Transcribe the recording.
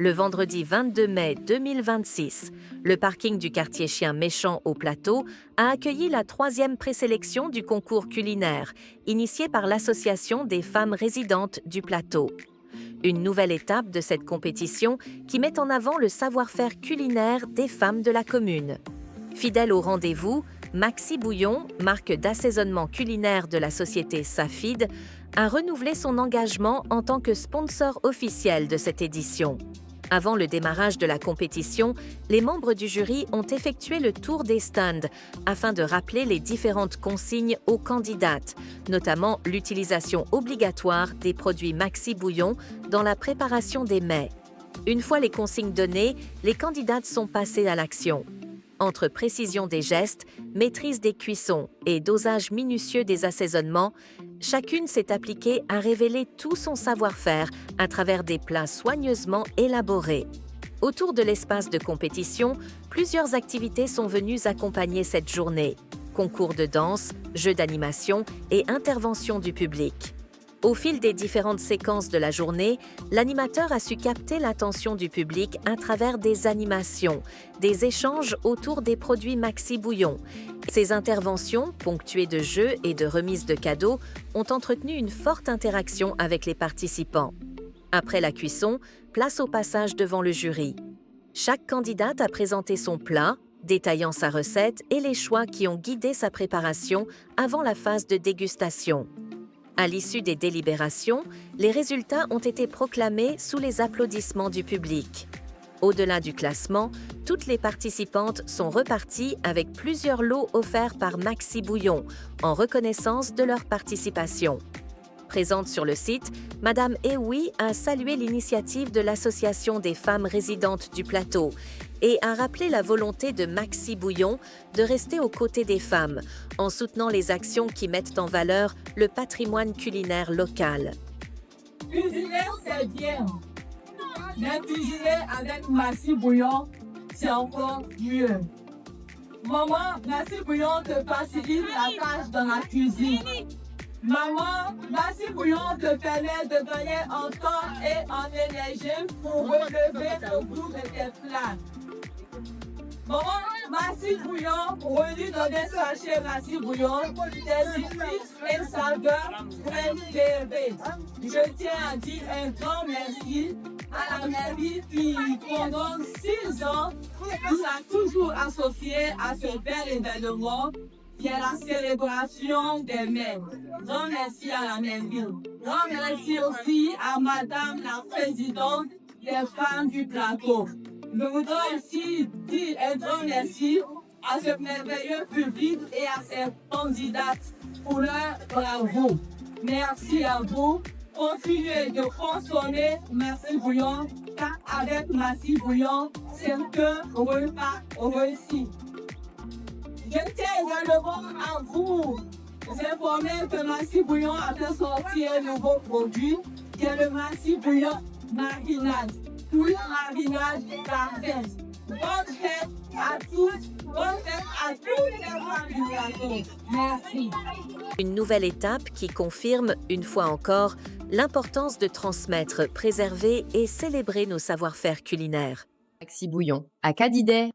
Le vendredi 22 mai 2026, le parking du quartier Chien Méchant au Plateau a accueilli la 3e présélection du concours culinaire, initié par l'Association des femmes résidentes du Plateau. Une nouvelle étape de cette compétition qui met en avant le savoir-faire culinaire des femmes de la commune. Fidèle au rendez-vous, Maxi Bouillon, marque d'assaisonnement culinaire de la société Safid, a renouvelé son engagement en tant que sponsor officiel de cette édition. Avant le démarrage de la compétition, les membres du jury ont effectué le tour des stands afin de rappeler les différentes consignes aux candidates, notamment l'utilisation obligatoire des produits Maxi Bouillon dans la préparation des mets. Une fois les consignes données, les candidates sont passées à l'action. Entre précision des gestes, maîtrise des cuissons et dosage minutieux des assaisonnements, chacune s'est appliquée à révéler tout son savoir-faire à travers des plats soigneusement élaborés. Autour de l'espace de compétition, plusieurs activités sont venues accompagner cette journée. Concours de danse, jeux d'animation et intervention du public. Au fil des différentes séquences de la journée, l'animateur a su capter l'attention du public à travers des animations, des échanges autour des produits Maxi Bouillon. Ces interventions, ponctuées de jeux et de remises de cadeaux, ont entretenu une forte interaction avec les participants. Après la cuisson, place au passage devant le jury. Chaque candidate a présenté son plat, détaillant sa recette et les choix qui ont guidé sa préparation avant la phase de dégustation. À l'issue des délibérations, les résultats ont été proclamés sous les applaudissements du public. Au-delà du classement, toutes les participantes sont reparties avec plusieurs lots offerts par Maxi Bouillon, en reconnaissance de leur participation. Présente sur le site, Madame Ewi a salué l'initiative de l'Association des femmes résidentes du Plateau et a rappelé la volonté de Maxi Bouillon de rester aux côtés des femmes, en soutenant les actions qui mettent en valeur le patrimoine culinaire local. Cuisiner, c'est bien, mais cuisiner avec Maxi Bouillon, c'est encore mieux. Maman, Maxi Bouillon te facilite la tâche dans la cuisine. Maman, Maxi Bouillon te permet de gagner en temps et en énergie pour relever le goût de tes plats. Maman, Maxi Bouillon, relie dans des sachets Maxi Bouillon, des épices et saveurs préférées. Je tiens à dire un grand merci à la mairie qui, pendant 6 ans, nous a toujours associés à ce bel événement qui est la célébration des mères. Grand merci à la mairie. Grand merci aussi à Madame la Présidente des femmes du Plateau. Je voudrais aussi dire un grand merci à ce merveilleux public et à ces candidates pour leur bravo. Merci à vous. Continuez de consommer Maxi Bouillon, car avec Maxi Bouillon, c'est que repas réussi. Je tiens également à vous informer que Maxi Bouillon a fait sortir un nouveau produit qui est le Maxi Bouillon marinade. Tout le marinade parfait. Bonne fête à tous, bonne fête à tous les femmes du plateau. Merci. Une nouvelle étape qui confirme, une fois encore, l'importance de transmettre, préserver et célébrer nos savoir-faire culinaires. Maxi Bouillon, à Cadidey.